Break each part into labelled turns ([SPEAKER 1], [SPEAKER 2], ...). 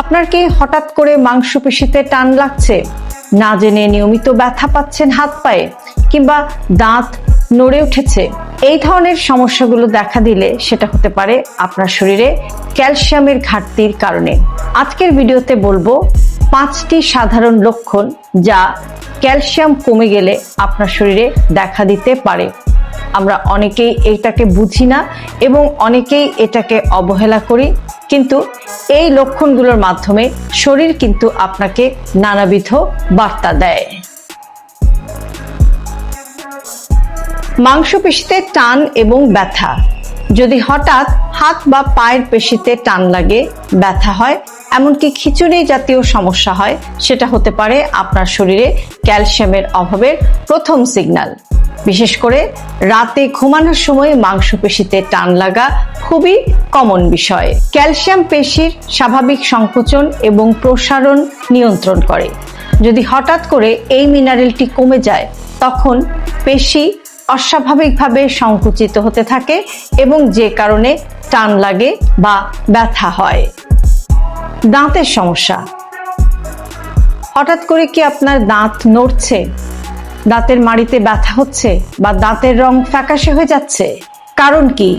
[SPEAKER 1] আপনার কি হঠাৎ করে মাংসপেশিতে টান লাগছে, না জেনে নিয়মিত ব্যথা পাচ্ছেন হাত পায়ে, কিংবা দাঁত নড়ে উঠেছে? এই ধরনের সমস্যাগুলো দেখা দিলে সেটা হতে পারে আপনার শরীরে ক্যালসিয়ামের ঘাটতির কারণে। আজকের ভিডিওতে বলবো 5টি সাধারণ লক্ষণ যা ক্যালসিয়াম কমে গেলে আপনার শরীরে দেখা দিতে পারে। আমরা অনেকেই এটাকে বুঝি না এবং অনেকেই এটাকে অবহেলা করি, কিন্তু এই লক্ষণগুলোর মাধ্যমে শরীর কিন্তু আপনাকে নানাবিধ বার্তা দেয়। মাংসপেশিতে টান এবং ব্যথা। যদি হঠাৎ হাত বা পায়ের পেশিতে টান লাগে, ব্যথা হয়, এমনকি খিঁচুনি জাতীয় সমস্যা হয়, সেটা হতে পারে আপনার শরীরে ক্যালসিয়ামের অভাবের প্রথম সিগন্যাল। বিশেষ করে রাতে ঘুমানোর সময় মাংসপেশিতে টান লাগা খুবই কমন বিষয়। ক্যালসিয়াম পেশির স্বাভাবিক সংকোচন এবং প্রসারণ নিয়ন্ত্রণ করে। যদি হঠাৎ করে এই মিনারেলটি কমে যায়, তখন পেশি অস্বাভাবিকভাবে সংকুচিত হতে থাকে এবং যে কারণে টান লাগে বা ব্যথা হয়। দাঁতের সমস্যা। হঠাৎ করে কি আপনার দাঁত নড়ছে, দাঁতের মাড়িতে ব্যথা হচ্ছে বা দাঁতের রং ফ্যাকাশে হয়ে যাচ্ছে? কারণ কি?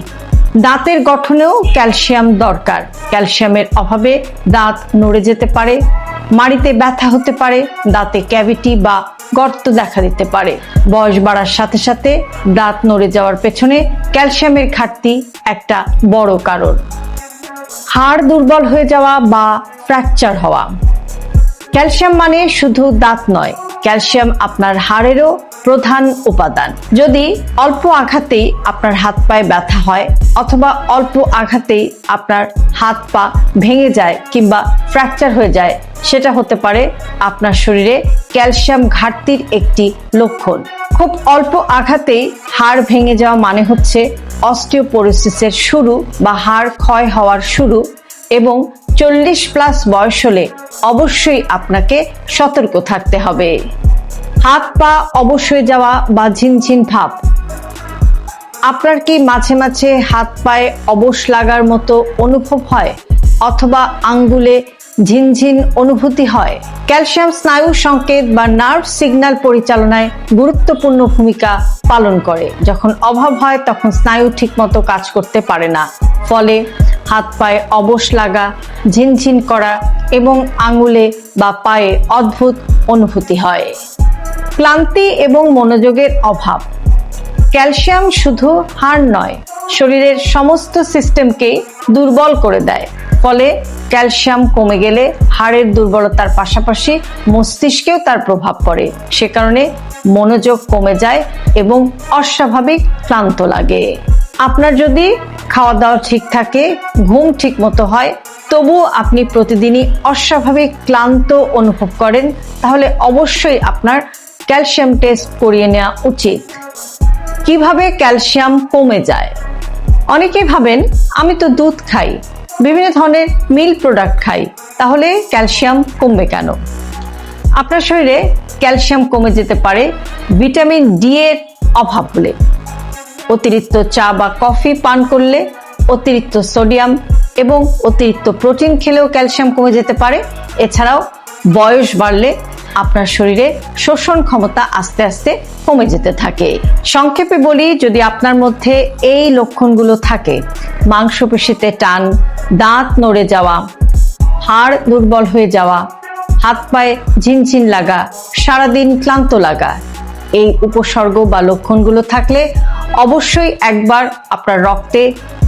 [SPEAKER 1] দাঁতের গঠনেও ক্যালসিয়াম দরকার। ক্যালসিয়ামের অভাবে দাঁত নড়ে যেতে পারে, মাড়িতে ব্যথা হতে পারে, দাঁতে ক্যাভিটি বা গর্ত দেখা দিতে পারে। বয়স বাড়ার সাথে সাথে দাঁত নড়ে যাওয়ার পেছনে ক্যালসিয়ামের ঘাটতি একটা বড় কারণ। হাড় দুর্বল হয়ে যাওয়া বা ফ্র্যাকচার হওয়া। ক্যালসিয়াম মানে শুধু দাঁত নয়, ক্যালসিয়াম আপনার হাড়েরও প্রধান উপাদান। যদি অল্প আঘাতেই আপনার হাত পায়ে ব্যথা হয় অথবা অল্প আঘাতেই আপনার হাত পা ভেঙে যায় কিংবা ফ্র্যাকচার হয়ে যায়, সেটা হতে পারে আপনার শরীরে ক্যালসিয়াম ঘাটতির একটি লক্ষণ। খুব অল্প আঘাতেই হাড় ভেঙে যাওয়া মানে হচ্ছে অস্টিওপোরোসিসের শুরু বা হাড় ক্ষয় হওয়ার শুরু, এবং 40+ বয়স হলে অবশ্যই আপনাকে সতর্ক থাকতে হবে। হাত পা অবশ হয়ে যাওয়া বা ঝিনঝিন ভাব। আপনার কি মাঝে মাঝে হাত পায়ে অবশ লাগার মতো অনুভব হয় অথবা আঙ্গুলে ঝিনঝিন অনুভূতি হয়? ক্যালসিয়াম স্নায়ু সংকেত বা নার্ভ সিগন্যাল পরিচালনায় গুরুত্বপূর্ণ ভূমিকা পালন করে। যখন অভাব হয় তখন স্নায়ু ঠিকমতো কাজ করতে পারে না, ফলে হাত পায়ে অবশ লাগা, ঝিনঝিন করা এবং আঙ্গুলে বা পায়ে অদ্ভুত অনুভূতি হয়। ক্লান্তি এবং মনোযোগের অভাব। ক্যালসিয়াম শুধু হাড় নয়, শরীরের সমস্ত সিস্টেমকেই দুর্বল করে দেয়। ফলে ক্যালসিয়াম কমে গেলে হাড়ের দুর্বলতার পাশাপাশি মস্তিষ্কেও তার প্রভাব পড়ে। সে কারণে মনোযোগ কমে যায় এবং অস্বাভাবিক ক্লান্ত লাগে। আপনার যদি খাওয়া দাওয়া ঠিক থাকে, ঘুম ঠিক মতো হয়, তবুও আপনি প্রতিদিনই অস্বাভাবিক ক্লান্ত অনুভব করেন, তাহলে অবশ্যই আপনার ক্যালসিয়াম টেস্ট করিয়ে নেওয়া উচিত। কিভাবে ক্যালসিয়াম কমে যায়? অনেকেই ভাবেন আমি তো দুধ খাই, বিভিন্ন ধরনের মিল্ক প্রোডাক্ট খাই, তাহলে ক্যালসিয়াম কমবে কেন? আপনার শরীরে ক্যালসিয়াম কমে যেতে পারে ভিটামিন ডি এর অভাব হলে, অতিরিক্ত চা বা কফি পান করলে, অতিরিক্ত সোডিয়াম এবং অতিরিক্ত প্রোটিন খেলেও ক্যালসিয়াম কমে যেতে পারে। এছাড়াও বয়স বাড়লে আপনার শরীরে শোষণ ক্ষমতা আস্তে আস্তে কমে যেতে থাকে। সংক্ষেপে বলি, যদি আপনার মধ্যে এই লক্ষণগুলো থাকে, মাংসপেশিতে টান, দাঁত নড়ে যাওয়া, হাড় দুর্বল হয়ে যাওয়া, হাত পায়ে ঝিনঝিন লাগা, সারাদিন ক্লান্ত লাগা, এই উপসর্গ বা লক্ষণগুলো থাকলে অবশ্যই একবার আপনার রক্তে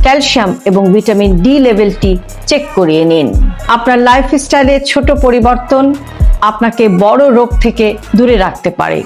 [SPEAKER 1] ক্যালসিয়াম এবং ভিটামিন ডি লেভেলটি চেক করিয়ে নিন। আপনার লাইফস্টাইলে ছোট পরিবর্তন আপনাকে বড় রোগ থেকে দূরে রাখতে পারে।